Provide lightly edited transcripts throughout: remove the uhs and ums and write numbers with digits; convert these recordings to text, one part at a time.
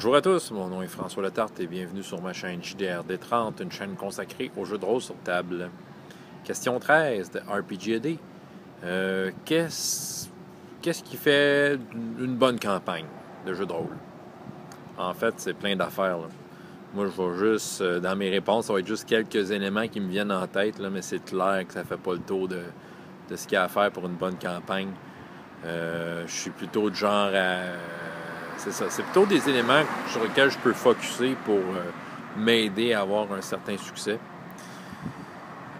Bonjour à tous, mon nom est François Letarte et bienvenue sur ma chaîne JDRD30, une chaîne consacrée aux jeux de rôle sur table. Question 13 de RPGAD. Qu'est-ce qui fait une bonne campagne de jeu de rôle? En fait, c'est plein d'affaires. Moi, je vais juste, dans mes réponses, ça va être juste quelques éléments qui me viennent en tête, là, mais c'est clair que ça fait pas le tour de ce qu'il y a à faire pour une bonne campagne. Je suis plutôt de genre à... c'est ça. C'est plutôt des éléments sur lesquels je peux focusser pour m'aider à avoir un certain succès.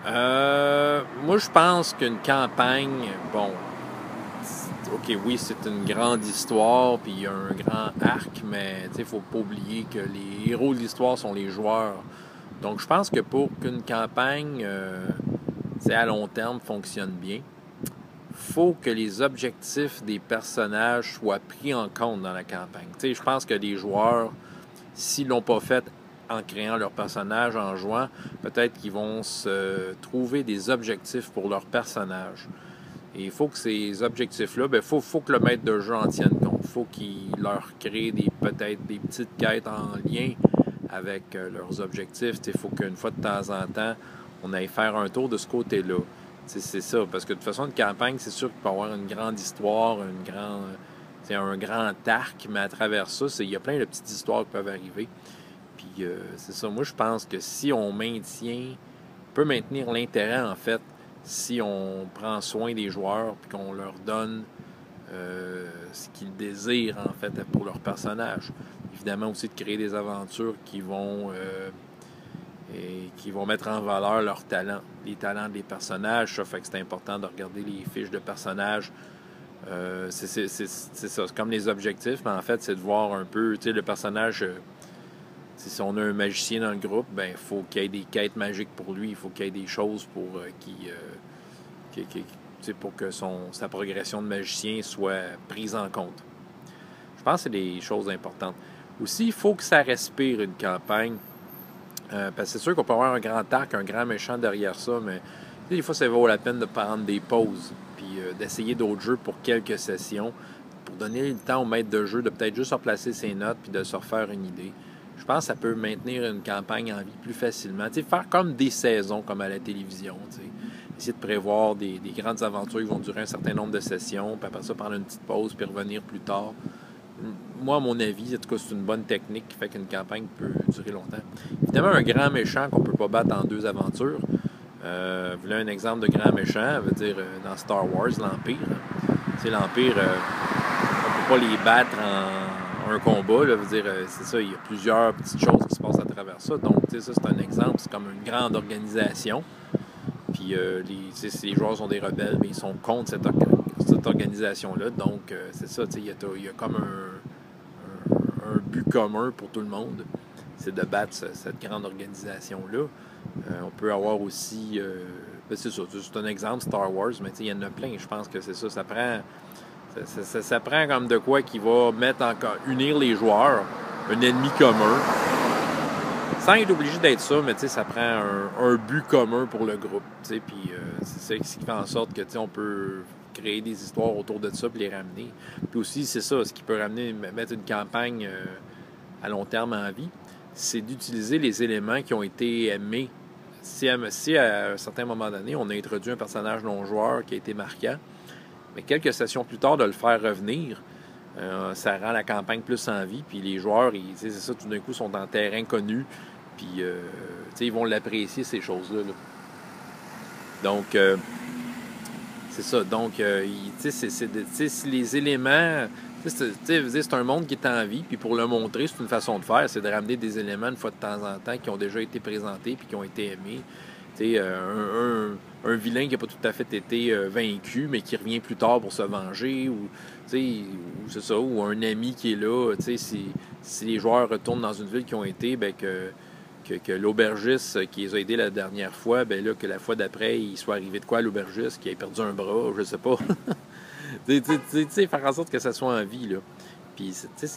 Moi, je pense qu'une campagne, bon, OK, oui, c'est une grande histoire, puis il y a un grand arc, mais il ne faut pas oublier que les héros de l'histoire sont les joueurs. Donc, je pense que pour qu'une campagne, à long terme, fonctionne bien, faut que les objectifs des personnages soient pris en compte dans la campagne. Je pense que les joueurs, s'ils l'ont pas fait en créant leur personnage, en jouant, peut-être qu'ils vont se trouver des objectifs pour leur personnage. Et il faut que ces objectifs-là, faut que le maître de jeu en tienne compte. Il faut qu'il leur crée peut-être des petites quêtes en lien avec leurs objectifs. Il faut qu'une fois de temps en temps, on aille faire un tour de ce côté-là. C'est ça, parce que de toute façon, une campagne, c'est sûr qu'il peut y avoir une grande histoire, un grand arc, mais à travers ça, il y a plein de petites histoires qui peuvent arriver. Puis c'est ça, moi je pense que si on peut maintenir l'intérêt en fait, si on prend soin des joueurs puis qu'on leur donne ce qu'ils désirent en fait pour leur personnage. Évidemment aussi de créer des aventures qui vont mettre en valeur leurs talents, les talents des personnages. Ça fait que c'est important de regarder les fiches de personnages. C'est ça, c'est comme les objectifs, mais en fait, c'est de voir un peu, le personnage. Si on a un magicien dans le groupe, il faut qu'il y ait des quêtes magiques pour lui. Il faut qu'il y ait des choses pour pour que sa progression de magicien soit prise en compte. Je pense que c'est des choses importantes. Aussi, il faut que ça respire une campagne. Parce que c'est sûr qu'on peut avoir un grand arc, un grand méchant derrière ça, mais des fois, ça vaut la peine de prendre des pauses, puis d'essayer d'autres jeux pour quelques sessions, pour donner le temps au maître de jeu de peut-être juste replacer ses notes, puis de se refaire une idée. Je pense que ça peut maintenir une campagne en vie plus facilement. Faire comme des saisons, comme à la télévision. Essayer de prévoir des grandes aventures qui vont durer un certain nombre de sessions, puis après ça, prendre une petite pause, puis revenir plus tard. Moi, à mon avis, en tout cas, c'est une bonne technique qui fait qu'une campagne peut durer longtemps. Évidemment, un grand méchant qu'on ne peut pas battre en 2 aventures. Voilà un exemple de grand méchant, veut dire dans Star Wars, l'Empire. L'Empire, on ne peut pas les battre en un combat. Là, veut dire, c'est ça, il y a plusieurs petites choses qui se passent à travers ça. Donc, ça, c'est un exemple. C'est comme une grande organisation. Puis, si les joueurs sont des rebelles, mais ils sont contre cette organisation-là. Donc, c'est ça, il y a comme un but commun pour tout le monde. C'est de battre cette grande organisation-là. On peut avoir aussi... c'est ça, c'est un exemple, Star Wars, mais il y en a plein. Je pense que c'est ça. Ça prend comme de quoi qui va unir les joueurs, un ennemi commun. Sans être obligé d'être ça, mais ça prend un but commun pour le groupe. Puis c'est ça qui fait en sorte que on peut créer des histoires autour de ça et les ramener. Puis aussi, c'est ça, ce qui peut mettre une campagne à long terme en vie, c'est d'utiliser les éléments qui ont été aimés. Si à un certain moment donné, on a introduit un personnage non-joueur qui a été marquant, mais quelques sessions plus tard, de le faire revenir, ça rend la campagne plus en vie. Puis les joueurs, c'est ça, tout d'un coup, sont en terrain connu. Puis, ils vont l'apprécier, ces choses-là. Là. Donc, c'est ça. Donc, c'est les éléments... c'est un monde qui est en vie, puis pour le montrer, c'est une façon de faire, c'est de ramener des éléments une fois de temps en temps qui ont déjà été présentés puis qui ont été aimés. Un vilain qui n'a pas tout à fait été vaincu, mais qui revient plus tard pour se venger, ou c'est ça, ou un ami qui est là, si les joueurs retournent dans une ville qui ont été, que l'aubergiste qui les a aidés la dernière fois, que la fois d'après, il soit arrivé de quoi à l'aubergiste, qui ait perdu un bras, je sais pas. Faire en sorte que ça soit en vie, là. Puis,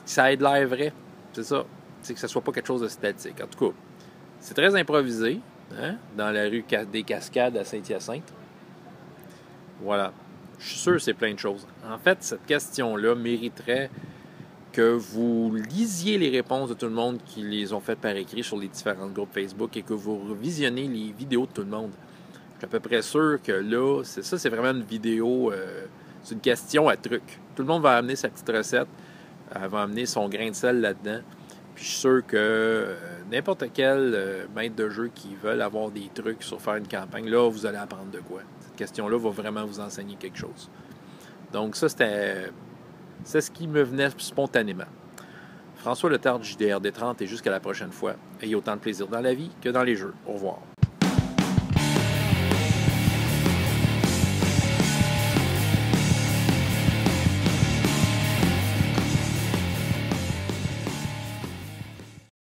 ça aide l'air vrai, c'est ça. Que ça soit pas quelque chose de statique. En tout cas, c'est très improvisé, hein, dans la rue des Cascades à Saint-Hyacinthe. Voilà. Je suis sûr que c'est plein de choses. En fait, cette question-là mériterait que vous lisiez les réponses de tout le monde qui les ont faites par écrit sur les différents groupes Facebook et que vous visionnez les vidéos de tout le monde. Je suis à peu près sûr que là, c'est vraiment une vidéo, c'est une question à truc. Tout le monde va amener sa petite recette, elle va amener son grain de sel là-dedans. Puis je suis sûr que n'importe quel maître de jeu qui veut avoir des trucs sur faire une campagne, là, vous allez apprendre de quoi. Cette question-là va vraiment vous enseigner quelque chose. Donc ça, c'est ce qui me venait spontanément. François Letard, JDRD30, et jusqu'à la prochaine fois. Ayez autant de plaisir dans la vie que dans les jeux. Au revoir.